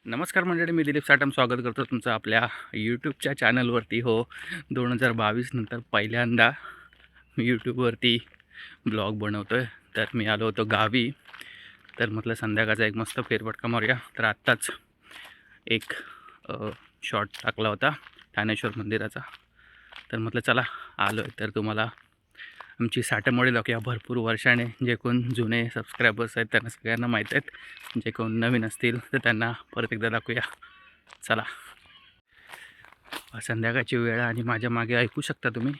नमस्कार मंडळी, मी दिलीप साटम स्वागत करतो तुमचं आपल्या यूट्यूबच्या चॅनलवरती. हो, 2022 नंतर पहिल्यांदा मी यूट्यूबवरती ब्लॉग बनवतो आहे. तर मी आलो होतो गावी, तर म्हटलं संध्याकाळचा एक मस्त फेरफटका मारूया. तर आत्ताच एक शॉट टाकला होता ठाणेश्वर मंदिराचा. तर म्हटलं चला आलो आहे तर तुम्हाला आमची साटमवाडी दाखवूया. भरपूर वर्षाने जे कोण जुने सबस्क्रायबर्स आहेत त्यांना सगळ्यांना माहीत आहेत, जे कोण नवीन असतील तर त्यांना परत एकदा दाखवूया. चला. संध्याकाळची वेळ आणि माझ्या मागे ऐकू शकता तुम्ही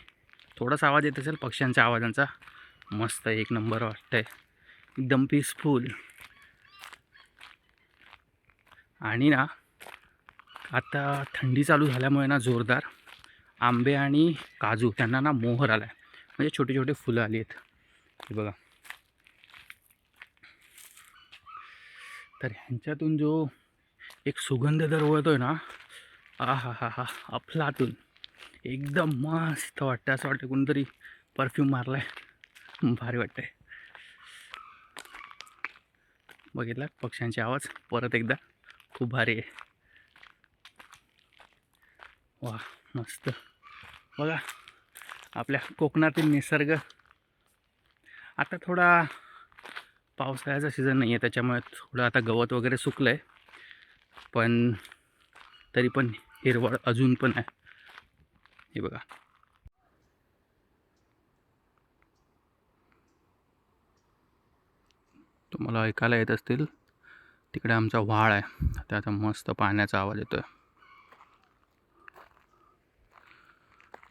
थोडासा आवाज येत असेल पक्ष्यांच्या आवाजांचा. मस्त एक नंबर वाटतंय, एकदम पीसफुल. आणि ना आता थंडी चालू झाल्यामुळे ना जोरदार आंबे आणि काजू त्यांना ना मोहर आला आहे, म्हणजे छोटे छोटे फुलं आली आहेत. हे बघा. तर ह्यांच्यातून जो एक सुगंध दरवळतोय ना, आ हा हा हा, अफलातून. एकदम मस्त वाटतं, असं वाटतं कोणतरी परफ्यूम मारलाय. भारी वाटतंय. बघितला पक्ष्यांचे आवाज परत एकदा, खूप भारी आहे. वा, मस्त. बघा आपल्या कोकणातील निसर्ग. आता थोडा पावसाळ्याचा सीझन नाही आहे, त्याच्यामुळे थोडं आता गवत वगैरे सुकलं आहे, पण तरी पण हिरवळ अजून पण आहे. हे बघा. तुम्हाला ऐकायला येत असतील, तिकडे आमचा व्हाळ आहे, त्याचा मस्त पाण्याचा आवाज येतोय.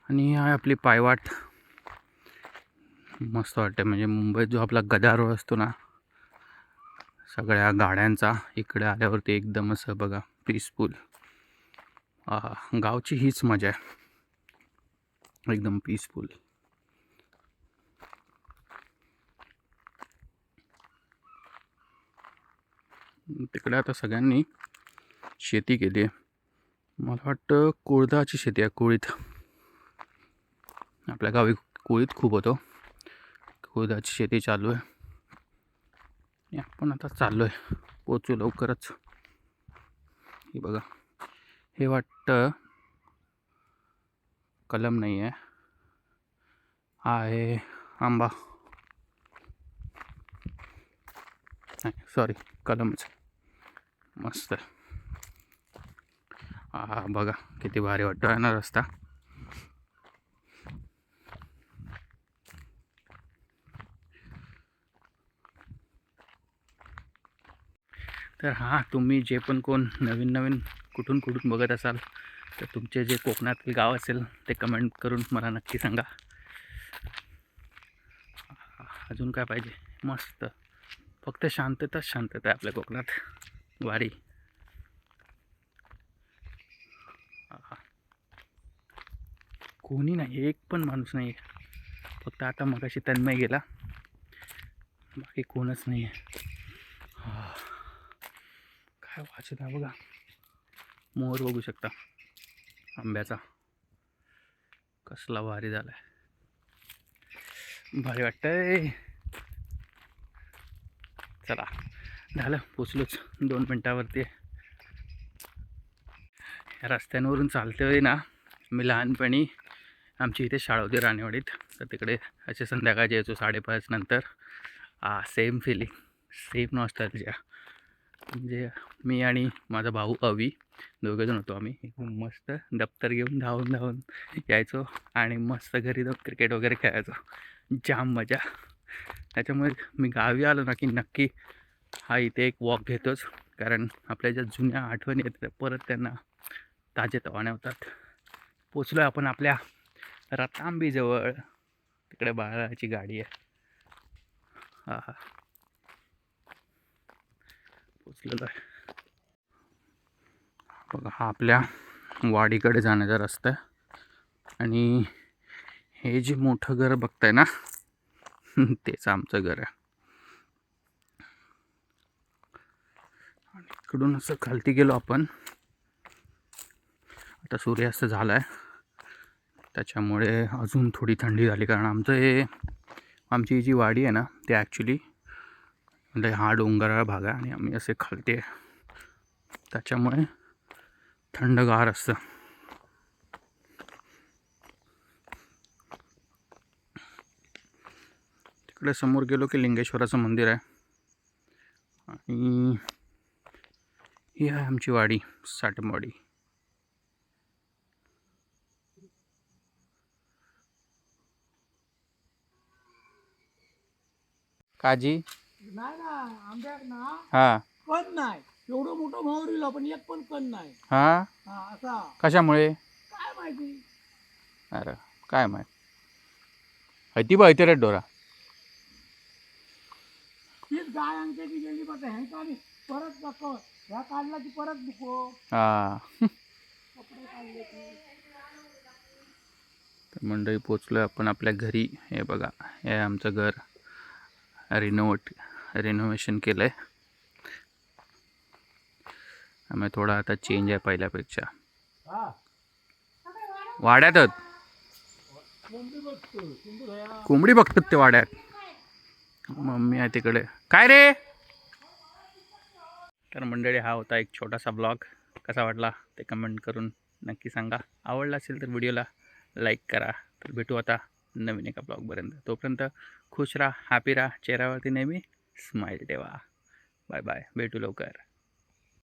आणि ही आहे आपली पायवाट. मस्त वाटते, म्हणजे मुंबईत जो आपला गदारोळ असतो ना सगळ्या गाड्यांचा, इकडे आल्यावरती एकदम असं बघा पीसफुल. आहा, गावची हीच मजा आहे, एकदम पीसफुल. तिकडे आता सगळ्यांनी शेती केली आहे. मला वाटतं कुळथाची शेती आहे, कुळीथ. आपल्या गावी कुळीथ खूप होतो. कुळथाची शेती चालू आहे. आपण आता चाललो आहे, पोचू लवकरच. हे बघा, हे वाटतं कलम नाही आहे, हा आहे आंबा. नाही सॉरी, कलमच. मस्त. हा बघा किती भारी वाटतो आहे ना रस्ता. तर हां, तुम्ही जे पण कोण नवीन नवीन कुठून बघत असाल, तर तुमचे जे कोकणातील गाव असेल ते कमेंट करून मला नक्की सांगा. अजून काय पाहिजे. मस्त. फक्त शांतताच शांतता आहे आपल्या कोकणात. वारी. कोणी नाही, एक पण माणूस नाही आहे. फक्त आता मगाशी तन्मय गेला, बाकी कोणच नाही आहे. काय वाचत आहे बघा. मोर बघू शकता आंब्याचा, कसला भारी झालाय. भारी वाटतंय. चला झालं, पोचलोच 2 मिनटावरती. रस्त्यांवरून चालते ना, मी लहानपणी आमची इथे शाळा होती राणेवाडीत, तर तिकडे असे संध्याकाळचे यायचो 5:30 नंतर. Same feeling, same nostalgia. म्हणजे मी आणि माझा भाऊ अवी दोघंजण होतो आम्ही. एकदम मस्त दप्तर घेऊन धावून धावून यायचो आणि मस्त घरी जाऊन क्रिकेट वगैरे खेळायचो. जाम मजा. त्याच्यामुळे मी गावी आलो ना की नक्की हा इथे एक वॉक घेतोच, कारण आपल्या ज्या जुन्या आठवणी आहेत परत त्यांना ताजेतवाने होतात. पोचलो आहे आपण आपल्या रतांबीजवळ. तिकडे बाळाची गाडी आहे. हा हा, पोचलेलो आहे. बघा, हा आपल्या वाडीकडे जाण्याचा रस्ता आहे. आणि हे जे मोठं घर बघताय ना तेच आमचं घर आहे. आणि इकडून असं खालती गेलो आपण. आता सूर्यास्त झाला आहे, त्याच्यामुळे अजून थोडी थंडी झाली, कारण आमची जी वाडी आहे ना ते ॲक्च्युली म्हणजे हा डोंगराळ भाग आहे आणि आम्ही असे खालती आहे. त्याच्यामुळे थंडगार असतं. तिकडे समोर गेलो की लिंगेश्वराचं मंदिर आहे आणि ही आहे आमची वाडी, साटमवाडी. काजी नाही ना आंब्याक ना हा कण नाही. एवढं मोठं भावरीला पण एक पण कण नाही. हा हा असा कशामुळे? काय माहिती. अरे काय माहित. हती बा हती रे डोरा. तीच गाय अंगठी गेली बघ ह्यांका आणि परत नको ह्या काढला की परत नको हा कपडे काढले की. तर मंडळी पोचलोय आपण आपल्या घरी. हे बघा, हे आमचं घर रिनोव्हेशन केलंय. आम्ही थोडा आता चेंज आहे पहिल्यापेक्षा. हा वाड्यातच कोंबडी बघतो कोंबडी भया. कोंबडी बघतात ते वाड्यात. मम्मी आहे तिकडे. काय रे? तर मंडळी, हा होता एक छोटासा ब्लॉग. कसा वाटला ते कमेंट करून नक्की सांगा. आवडला असेल तर व्हिडिओला लाईक करा. तर भेटू आता नवीन एका ब्लॉगपर्यंत. तोपर्यंत खुश राहा, हॅपी राहा, चेहऱ्यावरती नेहमी स्माईल ठेवा. बाय बाय, भेटू लवकर.